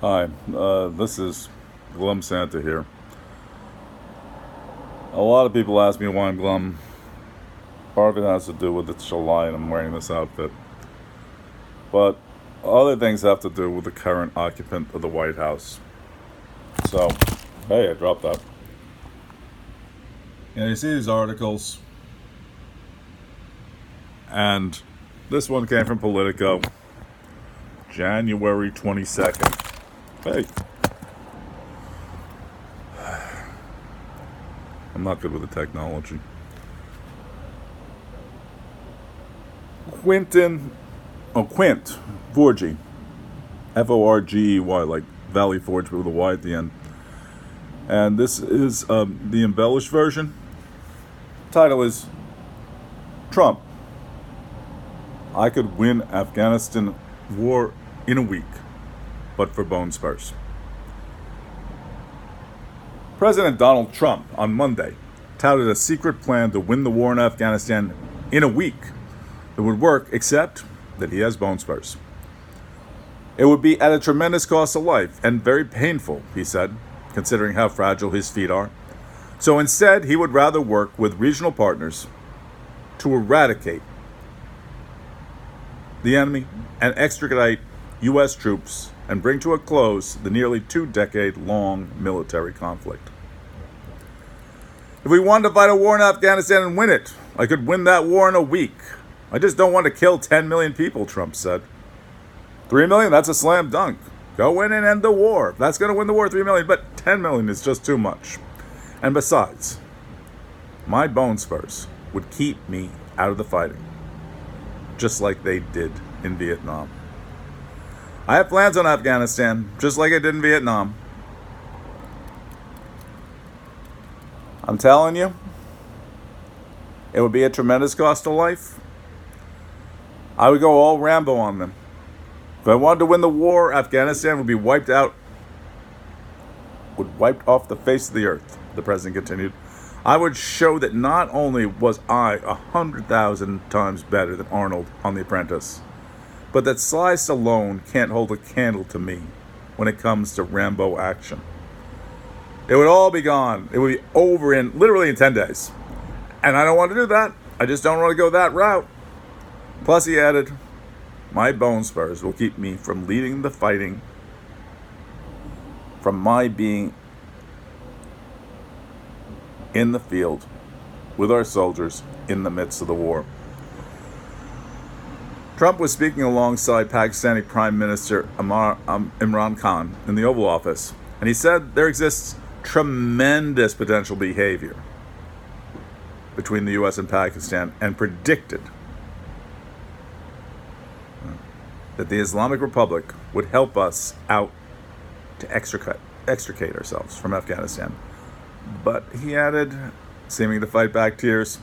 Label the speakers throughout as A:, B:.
A: Hi, this is Glum Santa here. A lot of people ask me why I'm glum. Part of it has to do with it's July and I'm wearing this outfit. But other things have to do with the current occupant of the White House. So, hey, I dropped that. And you see these articles, and this one came from Politico, January 22nd. Hey, I'm not good with the technology. Quint Forgey, Forgey, like Valley Forge, but with a Y at the end. And this is the embellished version. Title is Trump. I could win Afghanistan war in a week, but for bone spurs. President Donald Trump on Monday touted a secret plan to win the war in Afghanistan in a week. It would work, except that he has bone spurs. It would be at a tremendous cost of life and very painful, he said, considering how fragile his feet are. So instead, he would rather work with regional partners to eradicate the enemy and extricate U.S. troops and bring to a close the nearly 2-decade-long military conflict. If we wanted to fight a war in Afghanistan and win it, I could win that war in a week. I just don't want to kill 10 million people, Trump said. 3 million, that's a slam dunk. Go in and end the war. If that's going to win the war, 3 million, but 10 million is just too much. And besides, my bone spurs would keep me out of the fighting, just like they did in Vietnam. I have plans on Afghanistan, just like I did in Vietnam. I'm telling you, it would be a tremendous cost of life. I would go all Rambo on them. If I wanted to win the war, Afghanistan would be wiped off the face of the earth, the president continued. I would show that not only was I 100,000 times better than Arnold on The Apprentice, but that Sly Stallone can't hold a candle to me when it comes to Rambo action. It would all be gone. It would be over literally in 10 days. And I don't want to do that. I just don't want to go that route. Plus, he added, my bone spurs will keep me from leading the fighting, from my being in the field with our soldiers in the midst of the war. Trump was speaking alongside Pakistani Prime Minister Imran Khan in the Oval Office, and he said there exists tremendous potential behavior between the U.S. and Pakistan, and predicted that the Islamic Republic would help us out to extricate ourselves from Afghanistan. But he added, seeming to fight back tears,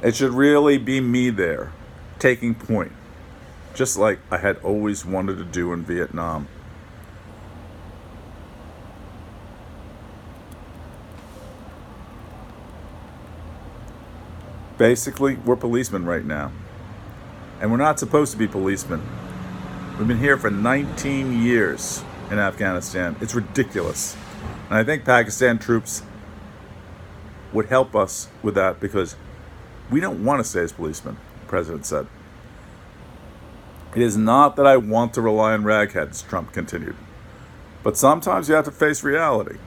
A: it should really be me there, taking point, just like I had always wanted to do in Vietnam. Basically, we're policemen right now. And we're not supposed to be policemen. We've been here for 19 years in Afghanistan. It's ridiculous. And I think Pakistan troops would help us with that because we don't want to stay as policemen, the president said. It is not that I want to rely on ragheads, Trump continued. But sometimes you have to face reality.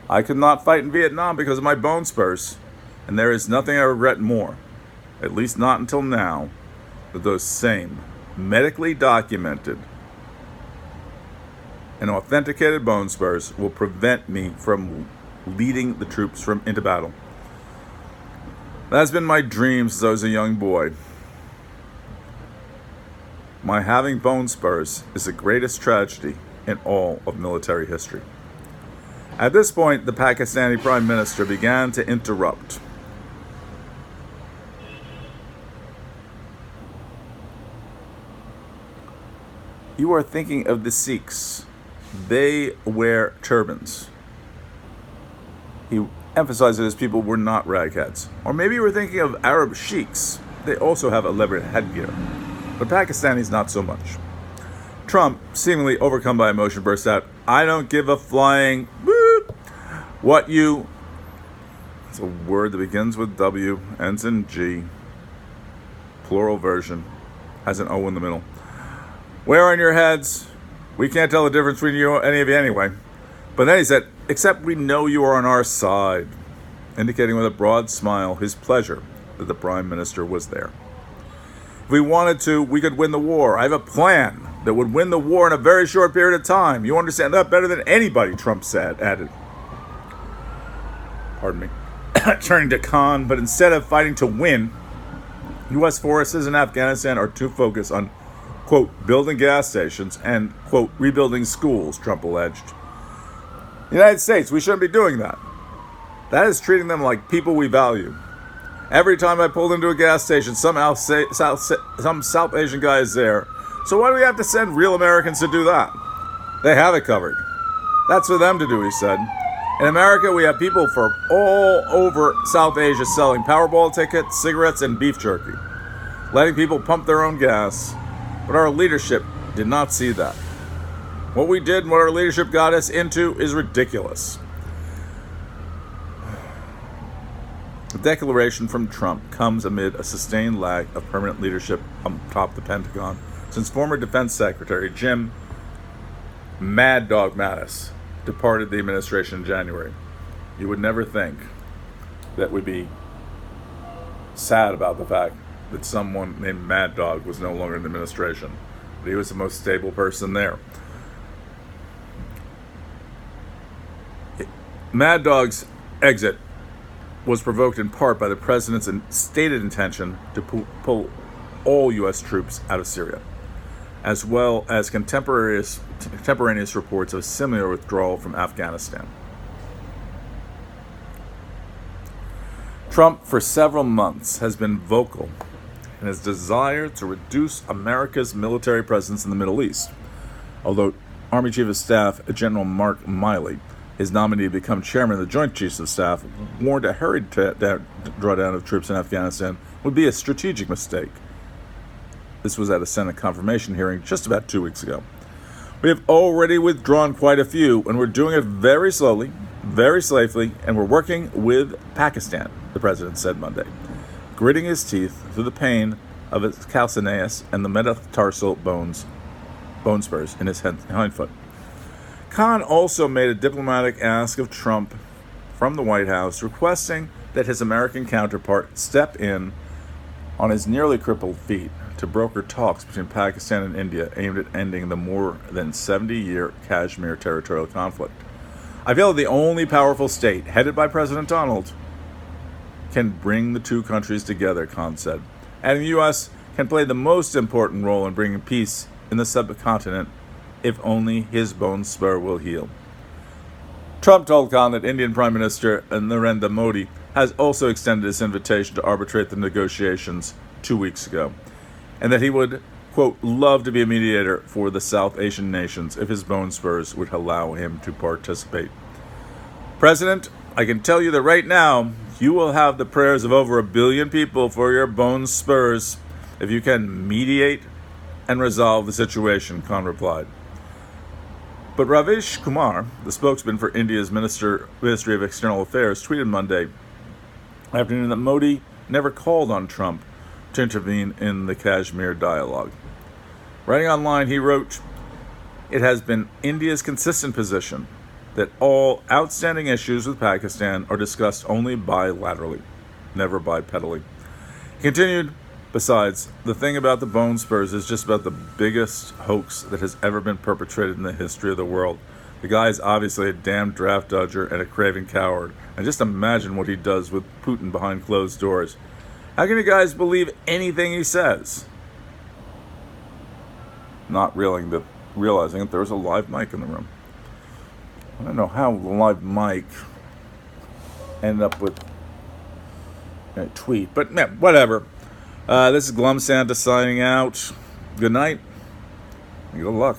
A: I could not fight in Vietnam because of my bone spurs, and there is nothing I regret more, at least not until now, that those same medically documented and authenticated bone spurs will prevent me from leading the troops into battle. That's been my dream since I was a young boy. My having bone spurs is the greatest tragedy in all of military history. At this point, the Pakistani Prime Minister began to interrupt. You are thinking of the Sikhs. They wear turbans. He emphasized that his people were not ragheads. Or maybe you were thinking of Arab sheiks. They also have elaborate headgear. But Pakistanis, not so much. Trump, seemingly overcome by emotion, burst out, "I don't give a flying boop what you..." It's a word that begins with W, ends in G, plural version, has an O in the middle. "Where on your heads? We can't tell the difference between you, any of you anyway." But then he said, "Except we know you are on our side," indicating with a broad smile his pleasure that the Prime Minister was there. "If we wanted to, we could win the war. I have a plan that would win the war in a very short period of time. You understand that better than anybody," Trump added. Pardon me. Turning to Khan, but instead of fighting to win, U.S. forces in Afghanistan are too focused on, quote, building gas stations and, quote, rebuilding schools, Trump alleged. The United States, we shouldn't be doing that. That is treating them like people we value. Every time I pulled into a gas station, some South Asian guy is there. So why do we have to send real Americans to do that? They have it covered. That's for them to do, he said. In America, we have people from all over South Asia selling Powerball tickets, cigarettes, and beef jerky, letting people pump their own gas. But our leadership did not see that. What we did and what our leadership got us into is ridiculous. The declaration from Trump comes amid a sustained lack of permanent leadership atop the Pentagon since former Defense Secretary Jim Mad Dog Mattis departed the administration in January. You would never think that we'd be sad about the fact that someone named Mad Dog was no longer in the administration, but he was the most stable person there. Mad Dog's exit was provoked in part by the president's stated intention to pull all U.S. troops out of Syria, as well as contemporaneous reports of similar withdrawal from Afghanistan. Trump, for several months, has been vocal in his desire to reduce America's military presence in the Middle East, although Army Chief of Staff General Mark Milley, his nominee to become chairman of the Joint Chiefs of Staff, warned a hurried drawdown of troops in Afghanistan would be a strategic mistake. This was at a Senate confirmation hearing just about 2 weeks ago. "We have already withdrawn quite a few, and we're doing it very slowly, very safely, and we're working with Pakistan," the president said Monday, gritting his teeth through the pain of his calcaneus and the metatarsal bone spurs in his hind foot. Khan also made a diplomatic ask of Trump from the White House, requesting that his American counterpart step in on his nearly crippled feet to broker talks between Pakistan and India aimed at ending the more than 70-year Kashmir territorial conflict. "I feel that the only powerful state, headed by President Donald, can bring the two countries together," Khan said, adding the U.S. can play the most important role in bringing peace in the subcontinent if only his bone spur will heal. Trump told Khan that Indian Prime Minister Narendra Modi has also extended his invitation to arbitrate the negotiations 2 weeks ago, and that he would, quote, love to be a mediator for the South Asian nations if his bone spurs would allow him to participate. "President, I can tell you that right now, you will have the prayers of over 1 billion people for your bone spurs if you can mediate and resolve the situation," Khan replied. But Ravish Kumar, the spokesman for India's Ministry of External Affairs, tweeted Monday afternoon that Modi never called on Trump to intervene in the Kashmir dialogue. Writing online, he wrote, "It has been India's consistent position that all outstanding issues with Pakistan are discussed only bilaterally, never bipedally." He continued, "Besides, the thing about the bone spurs is just about the biggest hoax that has ever been perpetrated in the history of the world. The guy is obviously a damn draft dodger and a craven coward. And just imagine what he does with Putin behind closed doors. How can you guys believe anything he says?" Not realizing that there was a live mic in the room. I don't know how the live mic ended up with a tweet, but yeah, whatever. This is Glum Santa signing out. Good night and good luck.